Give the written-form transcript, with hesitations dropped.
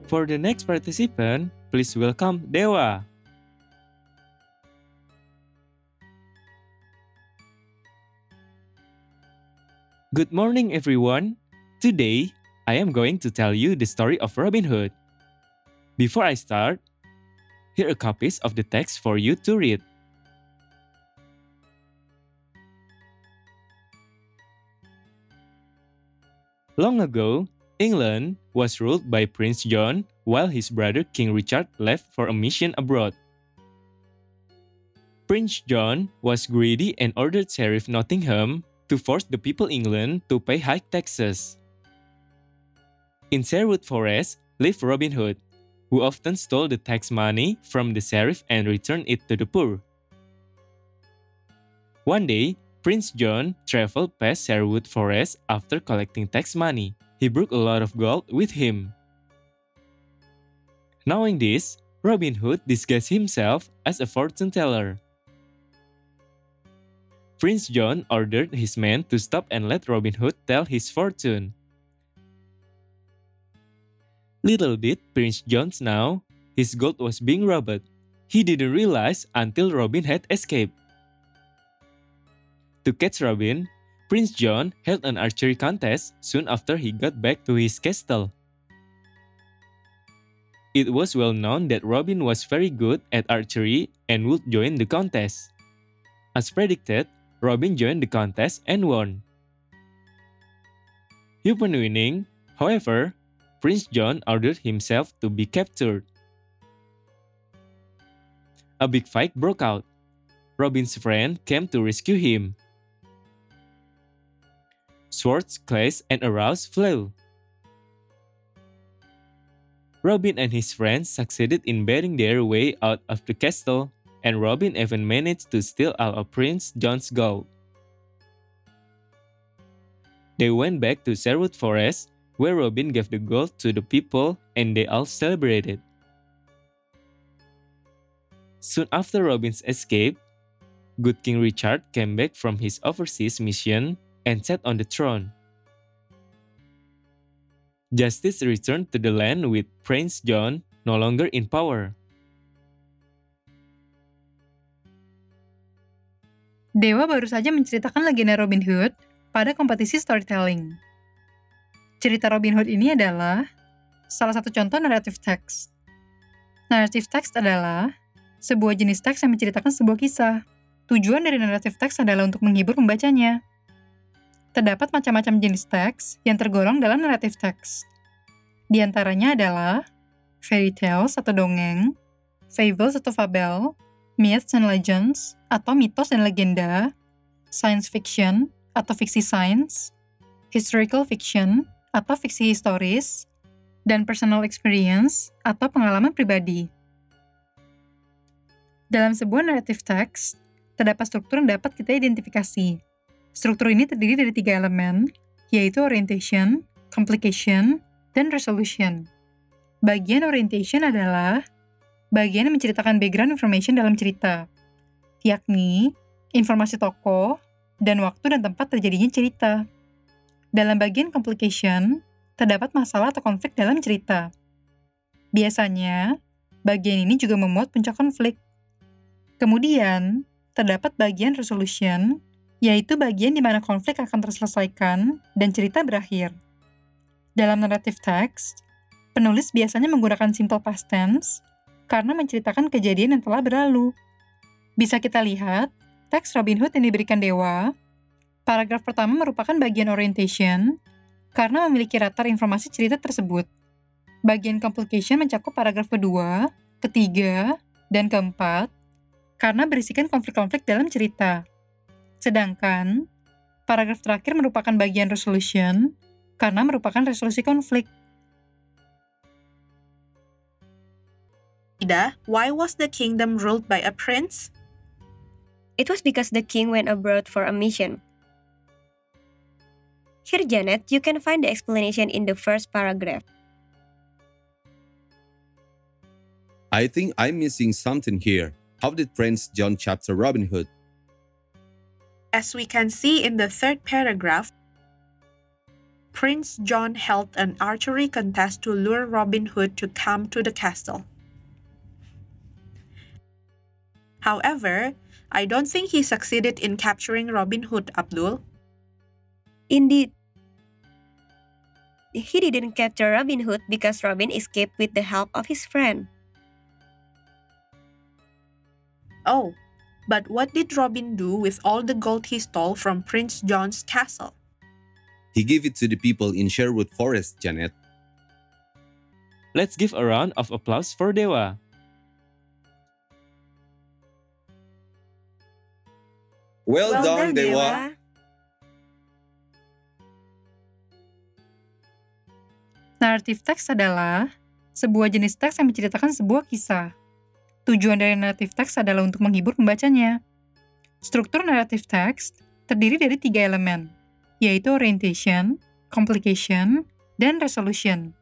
For the next participant, please welcome Dewa. Good morning, everyone. Today, I am going to tell you the story of Robin Hood. Before I start, here are copies of the text for you to read. Long ago, England was ruled by Prince John while his brother King Richard left for a mission abroad. Prince John was greedy and ordered Sheriff Nottingham to force the people of England to pay high taxes. In Sherwood Forest lived Robin Hood, who often stole the tax money from the sheriff and returned it to the poor. One day, Prince John traveled past Sherwood Forest after collecting tax money. He brought a lot of gold with him. Knowing this, Robin Hood disguised himself as a fortune teller. Prince John ordered his men to stop and let Robin Hood tell his fortune. Little did Prince John know, his gold was being robbed. He didn't realize until Robin had escaped. To catch Robin, Prince John held an archery contest soon after he got back to his castle. It was well known that Robin was very good at archery and would join the contest. As predicted, Robin joined the contest and won. Upon winning, however, Prince John ordered himself to be captured. A big fight broke out. Robin's friend came to rescue him. Swords clashed and arrows flew. Robin and his friends succeeded in beating their way out of the castle, and Robin even managed to steal all of Prince John's gold. They went back to Sherwood Forest, where Robin gave the gold to the people and they all celebrated. Soon after Robin's escape, good King Richard came back from his overseas mission and sat on the throne. Justice returned to the land with Prince John no longer in power. Dewa baru saja menceritakan legenda Robin Hood pada kompetisi storytelling. Cerita Robin Hood ini adalah salah satu contoh narrative text. Narrative text adalah sebuah jenis teks yang menceritakan sebuah kisah. Tujuan dari narrative text adalah untuk menghibur pembacanya. Terdapat macam-macam jenis teks yang tergolong dalam narrative text. Di antaranya adalah fairy tales atau dongeng, fables atau fabel, myths and legends atau mitos dan legenda, science fiction atau fiksi sains, historical fiction atau fiksi historis, dan personal experience atau pengalaman pribadi. Dalam sebuah narrative text, terdapat struktur yang dapat kita identifikasi. Struktur ini terdiri dari 3 elemen, yaitu orientation, complication, dan resolution. Bagian orientation adalah bagian yang menceritakan background information dalam cerita, yakni informasi tokoh dan waktu dan tempat terjadinya cerita. Dalam bagian complication, terdapat masalah atau konflik dalam cerita. Biasanya, bagian ini juga memuat puncak konflik. Kemudian, terdapat bagian resolution, yaitu bagian di mana konflik akan terselesaikan dan cerita berakhir. Dalam narrative text, penulis biasanya menggunakan simple past tense karena menceritakan kejadian yang telah berlalu. Bisa kita lihat, teks Robin Hood yang diberikan Dewa, paragraf pertama merupakan bagian orientation karena memiliki latar informasi cerita tersebut. Bagian complication mencakup paragraf kedua, ketiga, dan keempat karena berisikan konflik-konflik dalam cerita. Sedangkan, paragraf terakhir merupakan bagian resolution karena merupakan resolusi konflik. Ida, why was the kingdom ruled by a prince? It was because the king went abroad for a mission. Here, Janet, you can find the explanation in the first paragraph. I think I'm missing something here. How did Prince John capture Robin Hood? As we can see in the third paragraph, Prince John held an archery contest to lure Robin Hood to come to the castle. However, I don't think he succeeded in capturing Robin Hood, Abdul. Indeed. He didn't capture Robin Hood because Robin escaped with the help of his friend. Oh, but what did Robin do with all the gold he stole from Prince John's castle? He gave it to the people in Sherwood Forest, Janet. Let's give a round of applause for Dewa. Well done, Dewa. Narrative text adalah sebuah jenis teks yang menceritakan sebuah kisah. Tujuan dari narrative text adalah untuk menghibur pembacanya. Struktur narrative text terdiri dari 3 elemen, yaitu orientation, complication, dan resolution.